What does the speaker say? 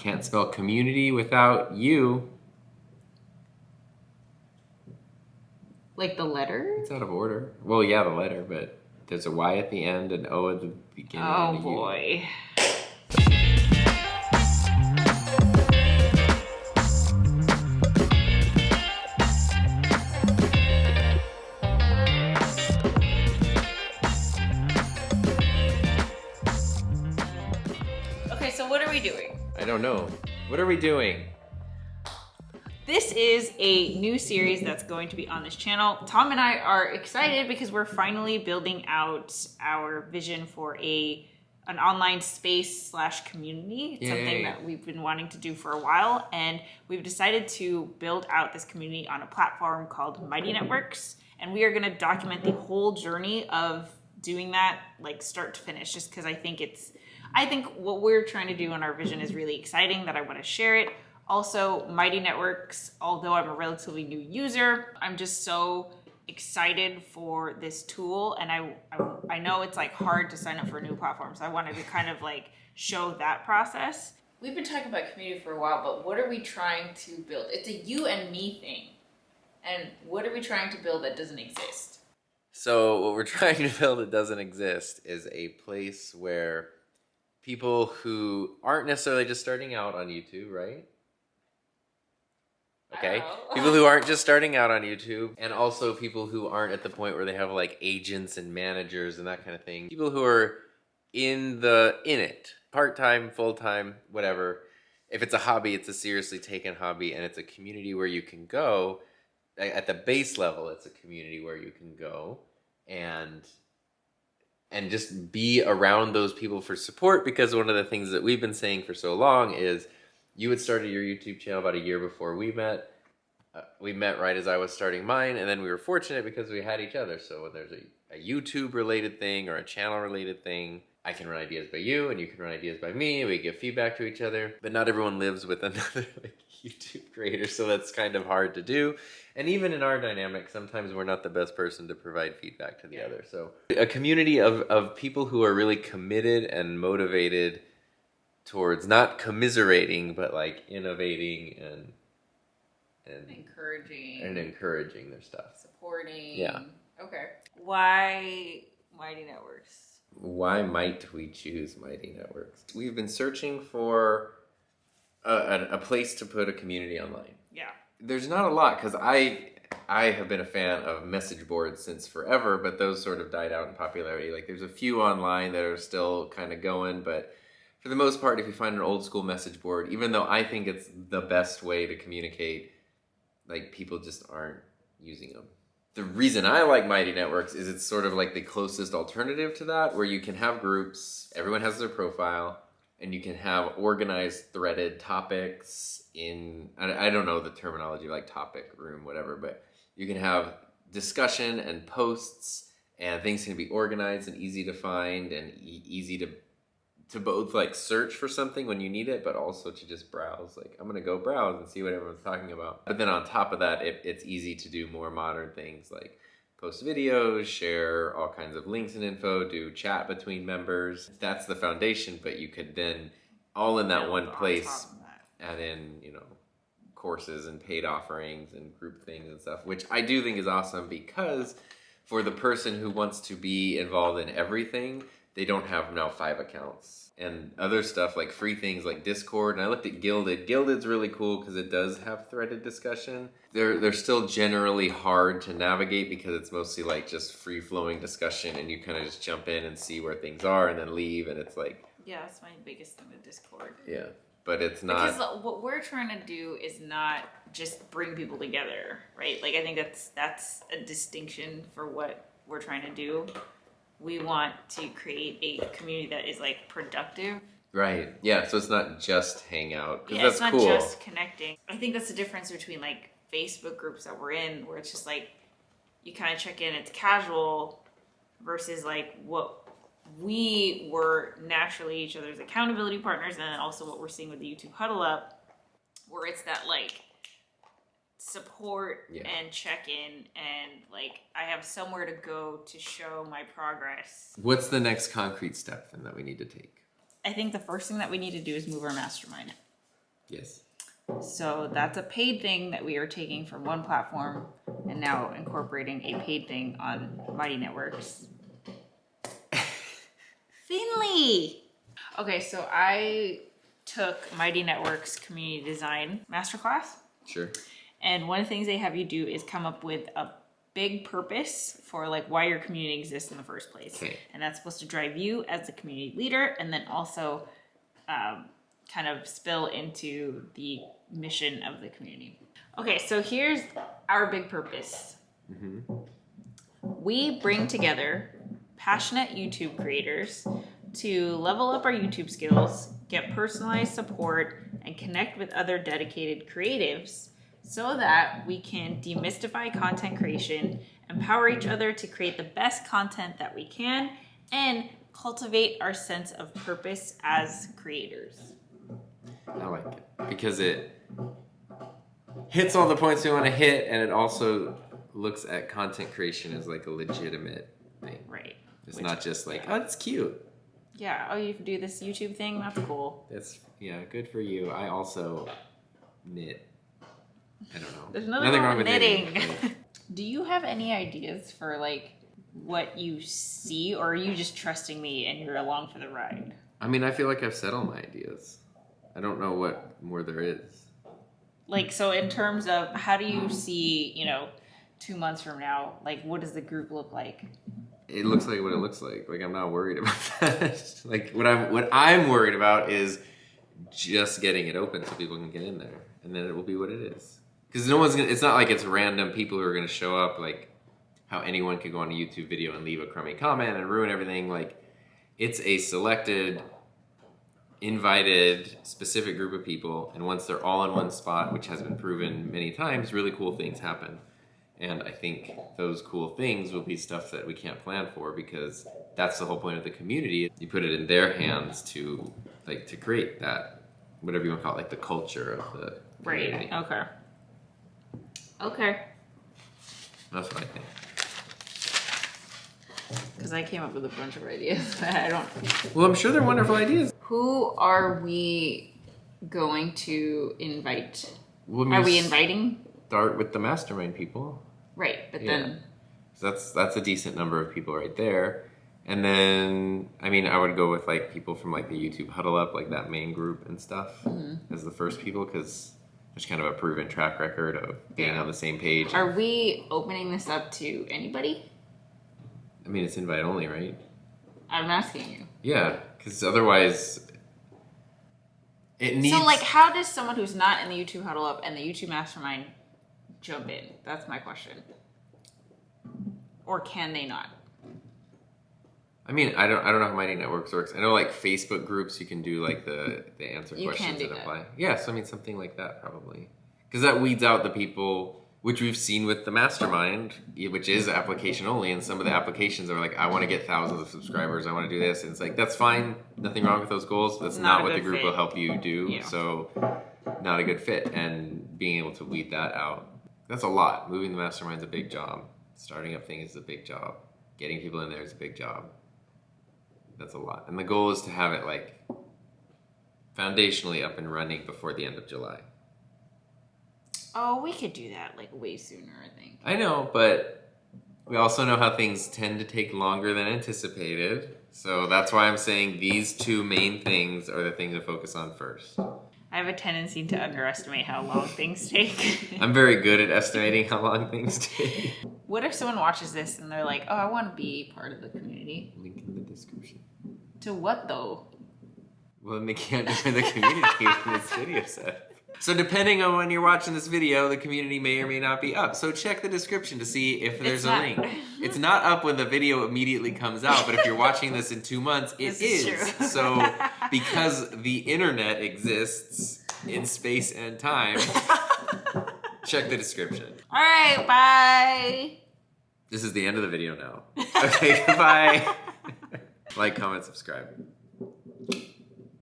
Can't spell community without you. Like the letter? It's out of order. Well, yeah, the letter, but there's a Y at the end, an O at the beginning, Oh and a U. boy. Okay, so what are we doing? I don't know. What are we doing? This is a new series that's going to be on this channel. Tom and I are excited because we're finally building out our vision for an online space / community. It's something that we've been wanting to do for a while, and we've decided to build out this community on a platform called Mighty Networks, and we are going to document the whole journey of doing that, like start to finish, just because I think what we're trying to do in our vision is really exciting, that I want to share it. Also, Mighty Networks, although I'm a relatively new user, I'm just so excited for this tool, and I know it's like hard to sign up for a new platform, so I wanted to kind of like show that process. We've been talking about community for a while, but what are we trying to build? It's a you and me thing. And what are we trying to build that doesn't exist? So what we're trying to build that doesn't exist is a place where people who aren't necessarily just starting out on YouTube, right? Okay, people who aren't just starting out on YouTube, and also people who aren't at the point where they have like agents and managers and that kind of thing. People who are in it, part-time, full-time, whatever. If it's a hobby, it's a seriously taken hobby, and it's a community where you can go. At the base level, it's a community where you can go and just be around those people for support, because one of the things that we've been saying for so long is you had started your YouTube channel about a year before we met. We met right as I was starting mine, and then we were fortunate because we had each other. So when there's a YouTube related thing or a channel related thing, I can run ideas by you and you can run ideas by me, and we give feedback to each other. But not everyone lives with another YouTube creator, so that's kind of hard to do. And even in our dynamic, sometimes we're not the best person to provide feedback to the other. So a community of people who are really committed and motivated towards not commiserating, but like innovating and encouraging their stuff. Supporting. Yeah. Okay. Why Mighty Networks? Why might we choose Mighty Networks? We've been searching for a place to put a community online. Yeah. There's not a lot, because I have been a fan of message boards since forever, but those sort of died out in popularity. Like there's a few online that are still kind of going, but for the most part, if you find an old school message board, even though I think it's the best way to communicate, like people just aren't using them. The reason I like Mighty Networks is it's sort of like the closest alternative to that, where you can have groups, everyone has their profile, and you can have organized threaded topics I don't know the terminology, like topic room, whatever, but you can have discussion and posts, and things can be organized and easy to find and easy to both like search for something when you need it, but also to just browse. Like I'm gonna go browse and see what everyone's talking about. But then on top of that, it's easy to do more modern things like post videos, share all kinds of links and info, do chat between members. That's the foundation, but you could then all in that one place add in, courses and paid offerings and group things and stuff, which I do think is awesome, because for the person who wants to be involved in everything, they don't have now 5 accounts and other stuff like free things like Discord. And I looked at Gilded. Gilded's really cool because it does have threaded discussion. They're still generally hard to navigate because it's mostly like just free flowing discussion, and you kind of just jump in and see where things are and then leave, and it's like, yeah, that's my biggest thing with Discord. Yeah, but it's not, because what we're trying to do is not just bring people together, right? Like I think that's a distinction for what we're trying to do. We want to create a community that is like productive. Right. Yeah. So it's not just hangout. Yeah, that's it's not cool. just connecting. I think that's the difference between like Facebook groups that we're in, where it's just like you kind of check in, it's casual, versus like what we were naturally each other's accountability partners, and then also what we're seeing with the YouTube Huddle up, where it's that like support and check in, and like I have somewhere to go to show my progress. What's the next concrete step then that we need to take? I think the first thing that we need to do is move our mastermind. Yes. So that's a paid thing that we are taking from one platform and now incorporating a paid thing on Mighty Networks. Finley! Okay, so I took Mighty Networks Community Design Masterclass. Sure. And one of the things they have you do is come up with a big purpose for like why your community exists in the first place. Okay. And that's supposed to drive you as the community leader and then also kind of spill into the mission of the community. Okay, so here's our big purpose. Mm-hmm. We bring together passionate YouTube creators to level up our YouTube skills, get personalized support, and connect with other dedicated creatives so that we can demystify content creation, empower each other to create the best content that we can, and cultivate our sense of purpose as creators. I like it because it hits all the points we want to hit, and it also looks at content creation as like a legitimate thing. Right. It's not just like, oh, it's cute. Yeah, oh, you can do this YouTube thing? That's cool. That's, yeah, good for you. I also knit. I don't know. There's nothing wrong with knitting. Do you have any ideas for like what you see, or are you just trusting me and you're along for the ride? I mean, I feel like I've said all my ideas. I don't know what more there is. Like, so in terms of how do you see, 2 months from now, like what does the group look like? It looks like what it looks like. Like, I'm not worried about that. Like, what I'm worried about is just getting it open so people can get in there, and then it will be what it is. Because it's not like it's random people who are gonna show up, like how anyone could go on a YouTube video and leave a crummy comment and ruin everything. Like, it's a selected, invited, specific group of people, and once they're all in one spot, which has been proven many times, really cool things happen. And I think those cool things will be stuff that we can't plan for, because that's the whole point of the community. You put it in their hands to create that, whatever you want to call it, like the culture of the community. Right, okay. That's what I think. Because I came up with a bunch of ideas, but I don't... Well, I'm sure they're wonderful ideas. Who are we going to invite? Well, are we inviting? Start with the mastermind people. Right, but then... So that's a decent number of people right there. And then, I mean, I would go with like people from like the YouTube Huddle Up, like that main group and stuff, as the first people, because there's kind of a proven track record of being on the same page. Are we opening this up to anybody? I mean, it's invite only, right? I'm asking you. Yeah, because otherwise it needs... So, like, how does someone who's not in the YouTube Huddle Up and the YouTube Mastermind jump in? That's my question. Or can they not? I mean, I don't know how Mighty Networks works. I know like Facebook groups, you can do like the answer you questions can do that apply. That. Yeah, so I mean something like that probably, because that weeds out the people, which we've seen with the mastermind, which is application only, and some of the applications are like, I want to get thousands of subscribers, I want to do this, and it's like, that's fine, nothing wrong with those goals. That's not what the group will help you do. Yeah. So not a good fit, and being able to weed that out, that's a lot. Moving the mastermind's a big job. Starting up things is a big job. Getting people in there is a big job. That's a lot. And the goal is to have it like foundationally up and running before the end of July. Oh, we could do that like way sooner, I think. I know, but we also know how things tend to take longer than anticipated. So that's why I'm saying these two main things are the things to focus on first. I have a tendency to underestimate how long things take. I'm very good at estimating how long things take. What if someone watches this and they're like, oh, I want to be part of the community? Link in the description. To what though? Well, then they can't join the community when this video set. So depending on when you're watching this video, the community may or may not be up. So check the description to see if there's a link. It's not up when the video immediately comes out, but if you're watching this in 2 months, it is. True. So because the internet exists in space and time, check the description. All right, bye. This is the end of the video now. Okay, goodbye. Like, comment, subscribe.